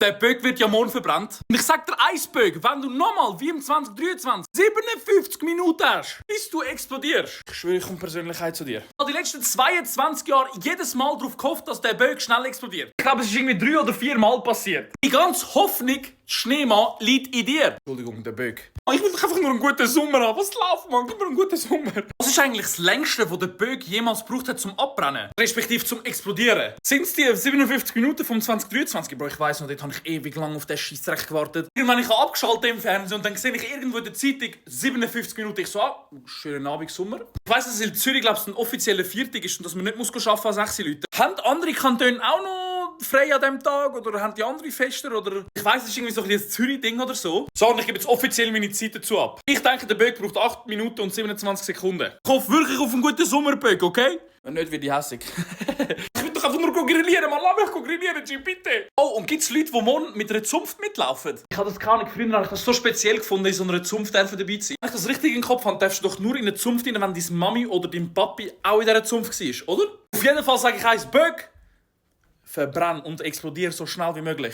Der Böck wird ja morgen verbrannt. Und ich sag dir eins, Böck, wenn du nochmal wie im 2023 57 Minuten hast, bis du explodierst, ich schwöre, ich komme Persönlichkeit zu dir. Ich habe die letzten 22 Jahre jedes Mal darauf gehofft, dass der Böck schnell explodiert. Ich glaube, es ist irgendwie 3 oder 4 Mal passiert. Die ganze Hoffnung, Schneemann, liegt in dir. Entschuldigung, der Böck. Ich will doch einfach nur einen guten Sommer haben. Was läuft, Mann? Gib mir einen guten Sommer. Was ist eigentlich das längste, das der Böck jemals gebraucht hat zum Abbrennen? Respektive zum Explodieren? Sind es die 57 Minuten vom 2023? Bro, ich weiss noch, dort habe ich ewig lang auf den Scheissdreck gewartet. Irgendwann habe ich abgeschaltet im Fernsehen und dann sehe ich irgendwo in der Zeitung 57 Minuten. Ich so, schönen Abend, Sommer. Ich weiss, dass es in Zürich, glaube ich, ein offizieller Viertag ist und dass man nicht arbeiten muss an 6 Leute. Haben andere Kantone auch noch frei an diesem Tag? Oder haben die andere Fester? Oder ich weiss, es ist irgendwie so ein Zürich-Ding oder so. So, und ich gebe jetzt offiziell meine Zeit dazu ab. Ich denke, der Böck braucht 8 Minuten und 27 Sekunden. Ich hoffe wirklich auf einen guten Sommerböck, okay? Wenn nicht, werde ich hässig. Ich will doch einfach nur grillieren, man. Lass mich grillieren, G, bitte. Oh, und gibt es Leute, die morgen mit einer Zunft mitlaufen? Ich habe das gar nicht. Früher habe ich das so speziell gefunden, in so einer Zunft dabei zu sein. Wenn ich das richtig im Kopf habe, darfst du doch nur in eine Zunft rein, wenn deine Mami oder dein Papi auch in dieser Zunft war, oder? Auf jeden Fall sage ich eins, Böck, verbrenn und explodier so schnell wie möglich.